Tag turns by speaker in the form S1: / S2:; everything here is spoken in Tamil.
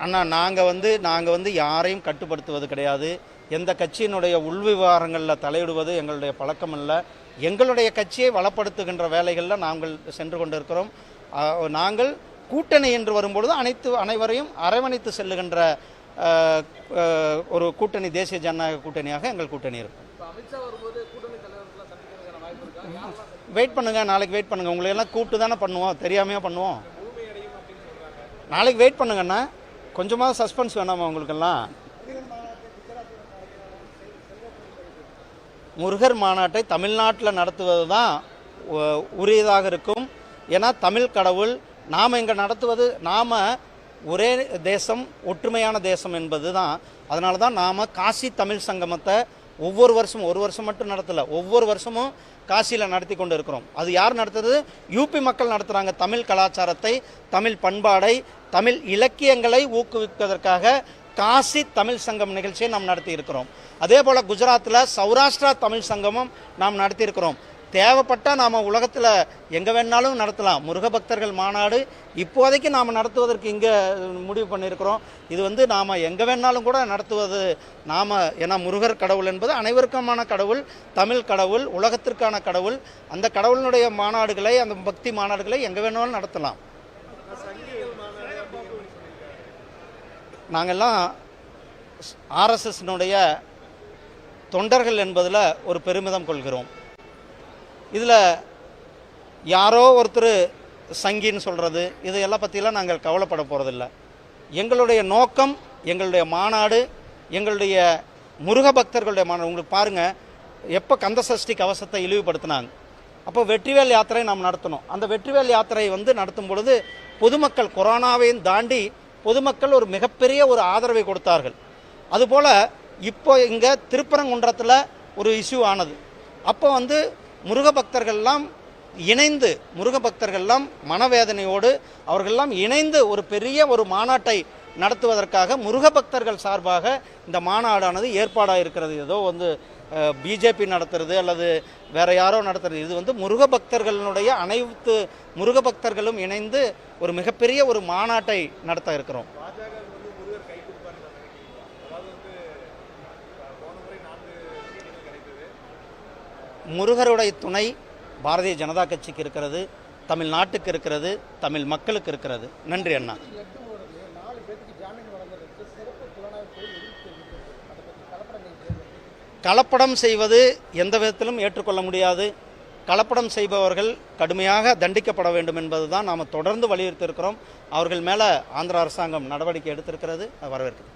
S1: அண்ணா நாங்கள் வந்து யாரையும் கட்டுப்படுத்துவது கிடையாது. எந்த கட்சியினுடைய உள்விவகாரங்களில் தலையிடுவது எங்களுடைய பழக்கம் அல்ல. எங்களுடைய கட்சியை வளப்படுத்துகின்ற வேலைகளில் நாங்கள் சென்று கொண்டிருக்கிறோம். நாங்கள் கூட்டணி என்று வரும்பொழுது அனைவரையும் அரவணைத்து செல்லுகின்ற ஒரு கூட்டணி, தேசிய ஜனநாயக கூட்டணியாக எங்கள் கூட்டணி இருக்கும். வெயிட் பண்ணுங்க, நாளைக்கு வெயிட் பண்ணுங்க. உங்களை எல்லாம் கூப்பிட்டு தானே பண்ணுவோம், தெரியாமையா பண்ணுவோம். நாளைக்கு வெயிட் பண்ணுங்கண்ணா, கொஞ்சமாக சஸ்பென்ஸ் வேணாமா உங்களுக்கெல்லாம்? முருகர் மாநாட்டை தமிழ்நாட்டில் நடத்துவது தான் உரியதாக இருக்கும். ஏன்னா தமிழ் கடவுள் நாம் இங்கே நடத்துவது, நாம் ஒரே தேசம், ஒற்றுமையான தேசம் என்பது தான். அதனால தான் நாம் காசி தமிழ் சங்கமத்தை ஒவ்வொரு வருஷமும், ஒரு வருஷம் மட்டும் நடத்தலை, ஒவ்வொரு வருஷமும் காசியில் நடத்தி கொண்டு இருக்கிறோம். அது யார் நடத்துறது? யூபி மக்கள் நடத்துகிறாங்க. தமிழ் கலாச்சாரத்தை, தமிழ் பண்பாடை, தமிழ் இலக்கியங்களை ஊக்குவிப்பதற்காக காசி தமிழ் சங்கம் நிகழ்ச்சியை நாம் நடத்தி இருக்கிறோம். அதே போல் குஜராத்தில் சௌராஷ்டிரா தமிழ் சங்கமும் நாம் நடத்தியிருக்கிறோம். தேவைப்பட்டால் நாம் உலகத்தில் எங்கே வேணாலும் நடத்தலாம். முருக பக்தர்கள் மாநாடு இப்போதைக்கு நாம் நடத்துவதற்கு இங்கே முடிவு பண்ணியிருக்கிறோம். இது வந்து நாம் எங்கே வேணாலும் கூட நடத்துவது நாம், ஏன்னா முருகர் கடவுள் என்பது அனைவருக்குமான கடவுள், தமிழ் கடவுள், உலகத்திற்கான கடவுள். அந்த கடவுளினுடைய மாநாடுகளை, அந்த பக்தி மாநாடுகளை எங்கே வேணாலும் நடத்தலாம். நாங்கள்லாம் ஆர்எஸ்எஸ்னுடைய தொண்டர்கள் என்பதில் ஒரு பெருமிதம் கொள்கிறோம். இதில் யாரோ ஒருத்தர் சங்கின்னு சொல்கிறது, இதையெல்லாம் பற்றிலாம் நாங்கள் கவலைப்பட போகிறதில்ல. எங்களுடைய நோக்கம், எங்களுடைய மாநாடு, எங்களுடைய முருக பக்தர்களுடைய மாநாடு. உங்களுக்கு பாருங்கள், எப்போ கந்த சஷ்டி கவசத்தை இழிவுபடுத்தினாங்க, அப்போ வெற்றிவேல் யாத்திரை நாம் நடத்தணும். அந்த வெற்றிவேல் யாத்திரை நடத்தும் பொழுது பொதுமக்கள், கொரோனாவையும் தாண்டி பொதுமக்கள் ஒரு மிகப்பெரிய ஒரு ஆதரவை கொடுத்தார்கள். அதுபோல் இப்போ இங்கே திருப்பரங்குன்றத்தில் ஒரு இஷ்யூ ஆனது. அப்போ முருக பக்தர்கள்லாம் இணைந்து, முருக பக்தர்கள்லாம் மனவேதனையோடு அவர்கள்லாம் இணைந்து ஒரு பெரிய ஒரு மாநாட்டை நடத்துவதற்காக முருக பக்தர்கள் சார்பாக இந்த மாநாடானது ஏற்பாடாக இருக்கிறது. ஏதோ பிஜேபி நடத்துறது அல்லது வேற யாரோ நடத்துறது. இது முருக பக்தர்களுடைய அனைத்து முருக பக்தர்களும் இணைந்து ஒரு மிகப்பெரிய ஒரு மாநாட்டை நடத்த இருக்கிறோம். முருகருடைய துணை பாரதிய ஜனதா கட்சிக்கு இருக்கிறது, தமிழ்நாட்டுக்கு இருக்கிறது, தமிழ் மக்களுக்கு இருக்கிறது. நன்றி அண்ணா. கலப்படம் செய்வது எந்த விதத்திலும் ஏற்றுக்கொள்ள முடியாது. கலப்படம் செய்பவர்கள் கடுமையாக தண்டிக்கப்பட வேண்டும் என்பது தான் நாம் தொடர்ந்து வலியுறுத்தி இருக்கிறோம். அவர்கள் மேலே ஆந்திர அரசாங்கம் நடவடிக்கை எடுத்திருக்கிறது, வரவேற்கிறது.